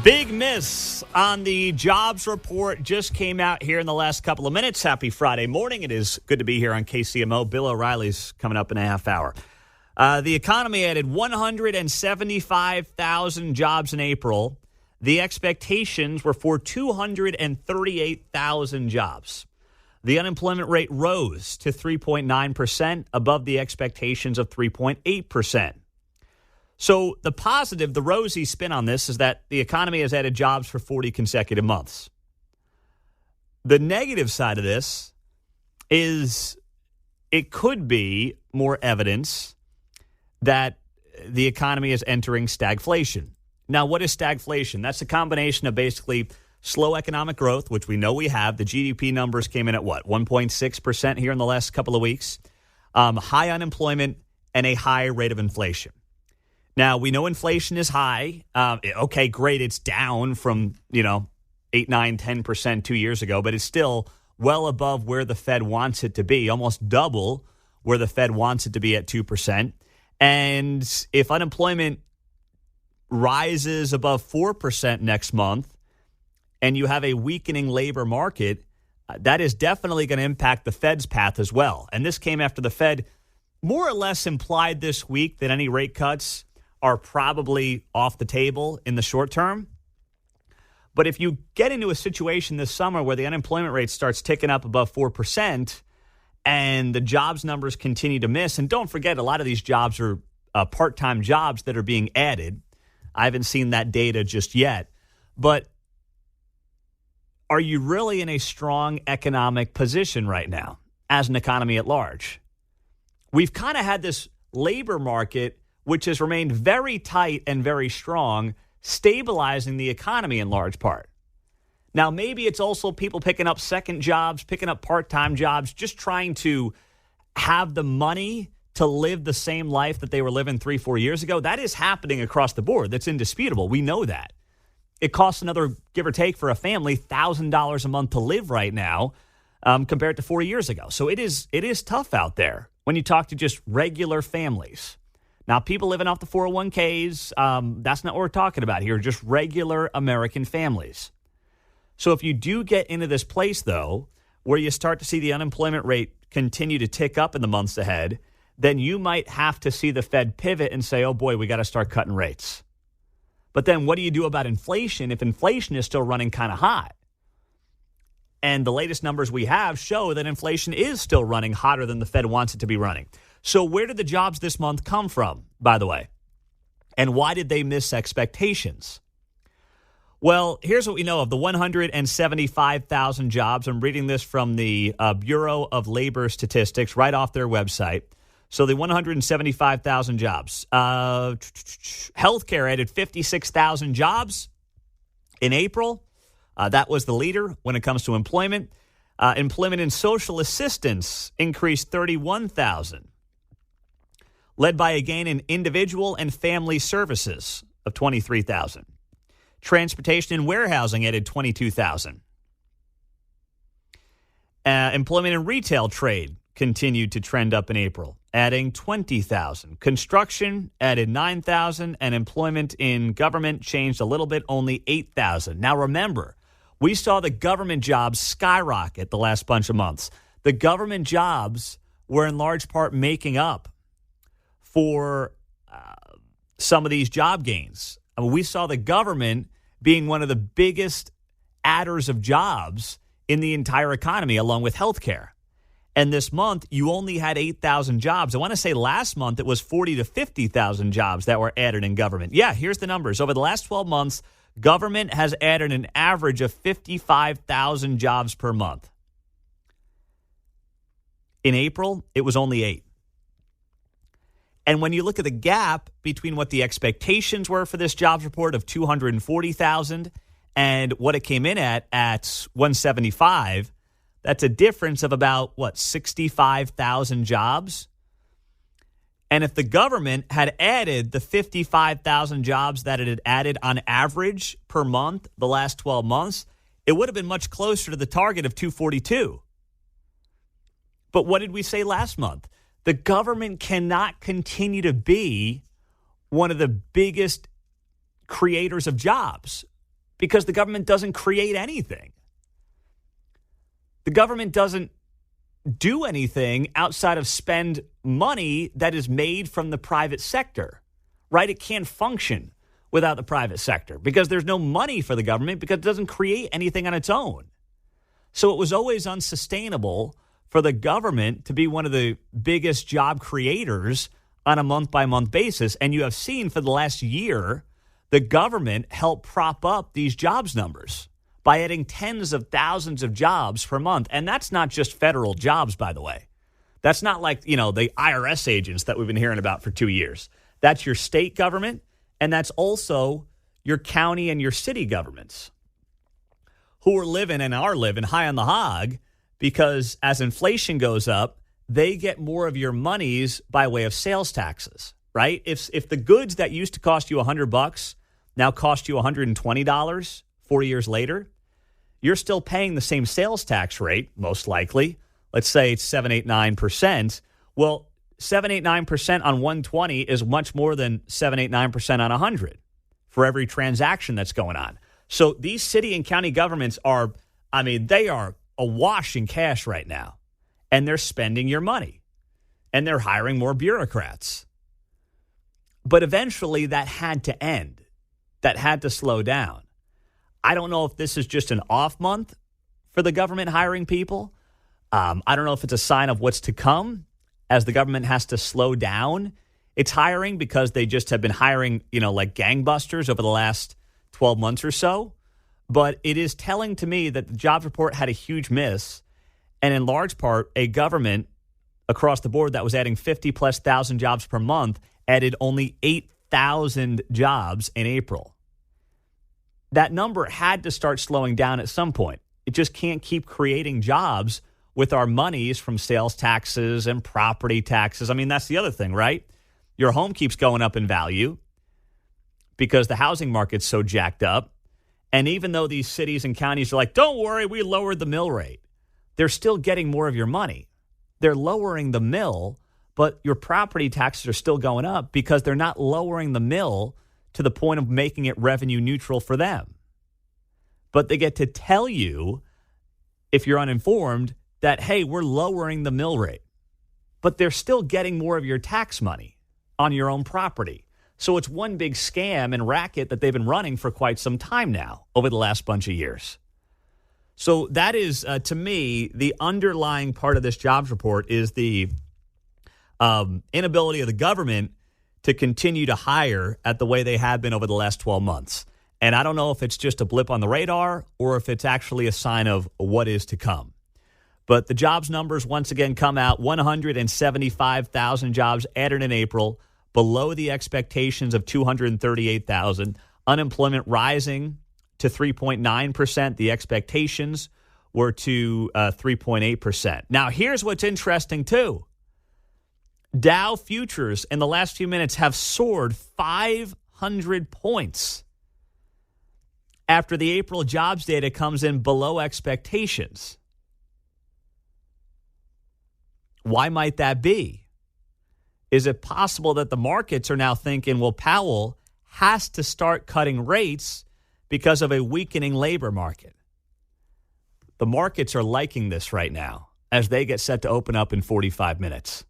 Big miss on the jobs report just came out here in the last couple of minutes. Happy Friday morning. It is good to be here on KCMO. Bill O'Reilly's coming up in a half hour. The economy added 175,000 jobs in April. The expectations were for 238,000 jobs. The unemployment rate rose to 3.9%, above the expectations of 3.8%. So the positive, the rosy spin on this is that the economy has added jobs for 40 consecutive months. The negative side of this is it could be more evidence that the economy is entering stagflation. Now, what is stagflation? That's a combination of basically slow economic growth, which we know we have. The GDP numbers came in at what, 1.6% here in the last couple of weeks. High unemployment and a high rate of inflation. Now, we know inflation is high. Okay, great. It's down from, 8, 9, 10% 2 years ago, but it's still well above where the Fed wants it to be, almost double where the Fed wants it to be at 2%. And if unemployment rises above 4% next month and you have a weakening labor market, that is definitely going to impact the Fed's path as well. And this came after the Fed more or less implied this week that any rate cuts are probably off the table in the short term. But if you get into a situation this summer where the unemployment rate starts ticking up above 4% and the jobs numbers continue to miss, and don't forget, a lot of these jobs are part-time jobs that are being added. I haven't seen that data just yet. But are you really in a strong economic position right now as an economy at large? We've kind of had this labor market which has remained very tight and very strong, stabilizing the economy in large part. Now, maybe it's also people picking up second jobs, picking up part-time jobs, just trying to have the money to live the same life that they were living 3-4 years ago. That is happening across the board. That's indisputable. We know that. It costs another, give or take, for a family, $1,000 a month to live right now compared to 4 years ago. So it is tough out there when you talk to just regular families. Now, people living off the 401ks, that's not what we're talking about here, just regular American families. So if you do get into this place, though, where you start to see the unemployment rate continue to tick up in the months ahead, then you might have to see the Fed pivot and say, oh, boy, we got to start cutting rates. But then what do you do about inflation if inflation is still running kind of hot? And the latest numbers we have show that inflation is still running hotter than the Fed wants it to be running. So where did the jobs this month come from, by the way? And why did they miss expectations? Well, here's what we know of the 175,000 jobs. I'm reading this from the Bureau of Labor Statistics right off their website. So the 175,000 jobs. Healthcare added 56,000 jobs in April. That was the leader when it comes to employment. Employment and social assistance increased 31,000. Led by a gain in individual and family services of 23,000. Transportation and warehousing added 22,000. Employment and retail trade continued to trend up in April, adding 20,000. Construction added 9,000, and employment in government changed a little bit, only 8,000. Now remember, we saw the government jobs skyrocket the last bunch of months. The government jobs were in large part making up for some of these job gains. I mean, we saw the government being one of the biggest adders of jobs in the entire economy, along with healthcare. And this month, you only had 8,000 jobs. I want to say last month it was 40 to 50,000 jobs that were added in government. Yeah, here's the numbers. Over the last 12 months, government has added an average of 55,000 jobs per month. In April, it was only 8. And when you look at the gap between what the expectations were for this jobs report of 240,000 and what it came in at 175, that's a difference of about, 65,000 jobs? And if the government had added the 55,000 jobs that it had added on average per month the last 12 months, it would have been much closer to the target of 242. But what did we say last month? The government cannot continue to be one of the biggest creators of jobs. because the government doesn't create anything. The government doesn't do anything outside of spend money that is made from the private sector, right? It can't function without the private sector because there's no money for the government because it doesn't create anything on its own. So it was always unsustainable for the government to be one of the biggest job creators on a month-by-month basis. And you have seen for the last year, the government helped prop up these jobs numbers by adding tens of thousands of jobs per month. And that's not just federal jobs, by the way. That's not like, the IRS agents that we've been hearing about for 2 years. That's your state government, and that's also your county and your city governments who are living high on the hog because as inflation goes up, they get more of your monies by way of sales taxes, right? If the goods that used to cost you $100 now cost you $120 4 years later, you're still paying the same sales tax rate, most likely. Let's say it's 7, 8, 9%. Well, 7, 8, 9% on 120 is much more than 7, 8, 9% on 100 for every transaction that's going on. So these city and county governments they are awash in cash right now, and they're spending your money, and they're hiring more bureaucrats. But eventually that had to end. That had to slow down. I don't know if this is just an off month for the government hiring people. I don't know if it's a sign of what's to come as the government has to slow down its hiring because they just have been hiring, like gangbusters over the last 12 months or so. But it is telling to me that the jobs report had a huge miss, and in large part, a government across the board that was adding 50+ thousand jobs per month added only 8,000 jobs in April. That number had to start slowing down at some point. It just can't keep creating jobs with our monies from sales taxes and property taxes. That's the other thing, right? Your home keeps going up in value because the housing market's so jacked up. And even though these cities and counties are like, don't worry, we lowered the mill rate, they're still getting more of your money. They're lowering the mill, but your property taxes are still going up because they're not lowering the mill to the point of making it revenue neutral for them. But they get to tell you, if you're uninformed, that, hey, we're lowering the mill rate. But they're still getting more of your tax money on your own property. So it's one big scam and racket that they've been running for quite some time now over the last bunch of years. So that is, to me, the underlying part of this jobs report is the inability of the government to continue to hire at the way they have been over the last 12 months. And I don't know if it's just a blip on the radar or if it's actually a sign of what is to come. But the jobs numbers once again come out, 175,000 jobs added in April, below the expectations of 238,000. Unemployment rising to 3.9%. The expectations were to 3.8%. Now, here's what's interesting, too. Dow futures in the last few minutes have soared 500 points after the April jobs data comes in below expectations. Why might that be? Is it possible that the markets are now thinking, well, Powell has to start cutting rates because of a weakening labor market? The markets are liking this right now as they get set to open up in 45 minutes.